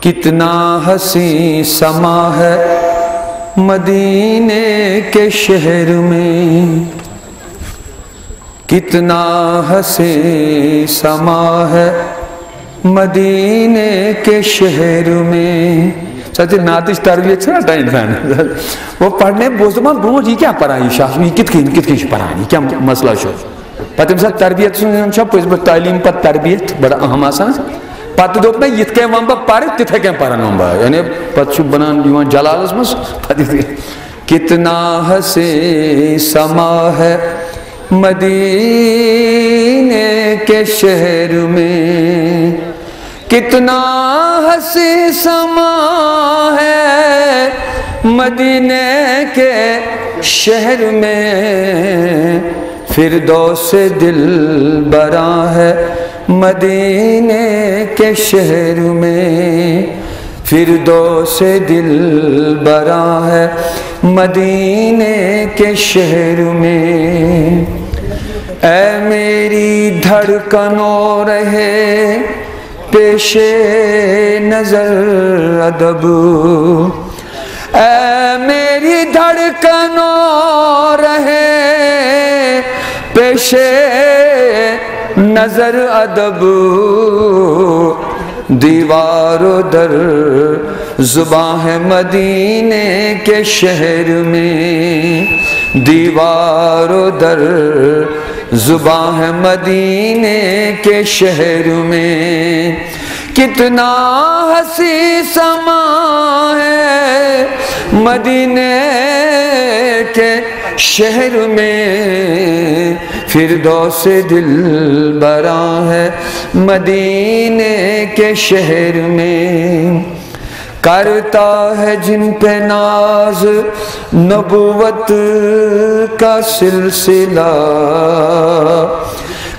کتنا حسین سما ہے مدینے کے شہر میں، کتنا حسین سما ہے مدینے کے شہر میں. سچ ناتش تربیت چھنا ٹائم فین وہ پڑھنے بوزمان برونٹ یہ کیا پڑھائی شاہ یہ کت کن پڑھانی کیا مسئلہ شو پتہ مثلا تربیت سن پز پہ تعلیم پتہ تربیت بڑا اہم آسان پتہ دوپ میں یت کم ون بہ پڑھ تتھے کم پڑھن ون بہ یعنی پتہ بنان دیوان جلالس مز کتنا حسین سما ہے مدینے کے شہر میں، کتنا حسین سما ہے مدینے کے شہر میں، فردوس دل براں ہے مدینے کے شہر میں، فردوس دل براں ہے مدینے کے شہر میں. اے میری دھڑکنوں رہے پیش نظر ادب، اے میری دھڑکنوں رہے پیش نظر ادب، دیوار و در زباں ہے مدینے کے شہر میں، دیوار و در زباں ہے مدینے کے شہر میں، کتنا حسین سما ہے مدینے کے شہر میں، فردوس دل براں ہے مدینے کے شہر میں. کرتا ہے جن پہ ناز نبوت کا سلسلہ،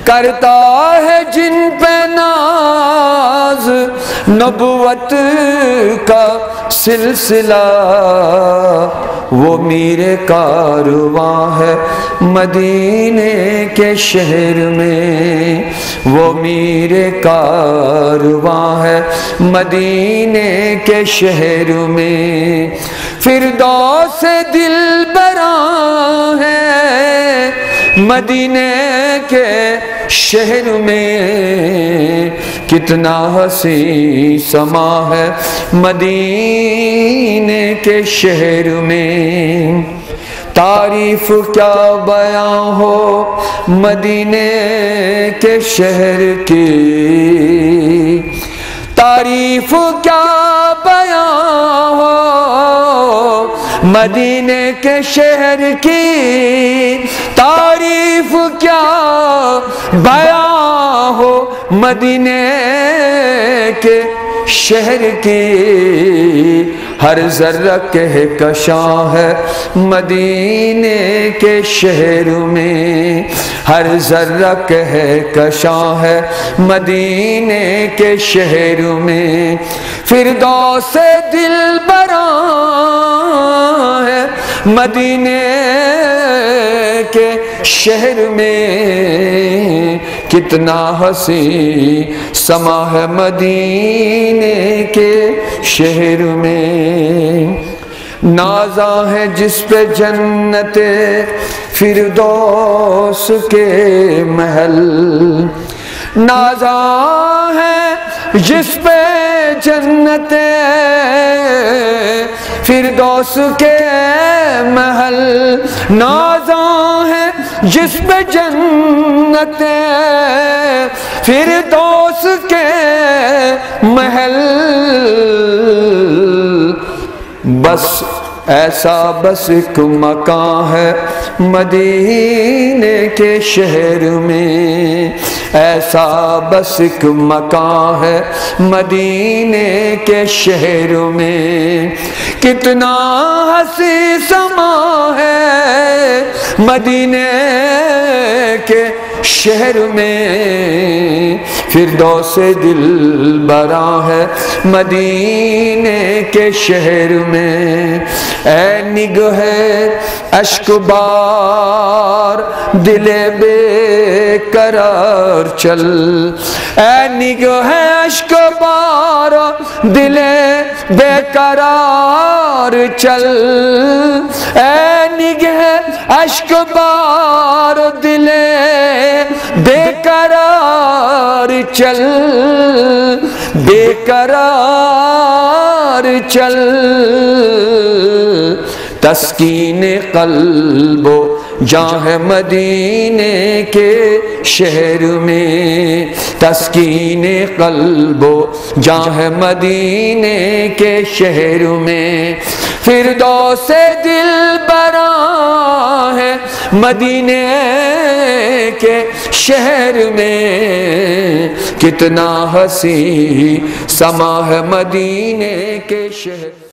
کرتا ہے جن پہ ناز نبوت کا سلسلہ، وہ میرے کارواں ہے مدینے کے شہر میں، وہ میرے کارواں ہے مدینے کے شہر میں، فردوس دل براں ہے مدینے کے شہر میں، کتنا حسین سما ہے مدینے کے شہر میں. تعریف کیا بیاں ہو مدینے کے شہر کی، تعریف کیا بیاں ہو مدینے کے شہر کی، تعریف کیا بیاں ہو مدینے کے شہر کی، ہر ذرہ کہکشاں ہے مدینے کے شہر میں، ہر ذرہ کہکشاں ہے مدینے کے شہر میں، فردوس دل براں ہے مدینے کے شہر میں، کتنا حسین سما ہے مدینے کے شہر میں. نازاں ہے جس پہ جنت فردوس کے محل، نازاں ہے جس پہ جنت فردوس کے محل، نازاں ہے جس پہ جنت فردوس کے محل، بس ایسا بس ایک مکان ہے مدینے کے شہر میں، ایسا بس ایک مکان ہے مدینے کے شہر میں، کتنا حسین سما ہے مدینے کے شہر میں، فردوس دل براں ہے مدینے کے شہر میں. اے نگہ اشک بار دل بے قرار چل، اے نگہ اشک بار دل بے قرار چل، اے نگہ اشک بار دل بے قرار چل، بے قرار چل، تسکین قلب و جاں ہے مدینے کے شہر میں، تسکین قلب و جاں ہے مدینے کے شہر میں، فردوس دل براں ہے مدینے کے شہر میں، کتنا حسین سما ہے مدینے کے شہر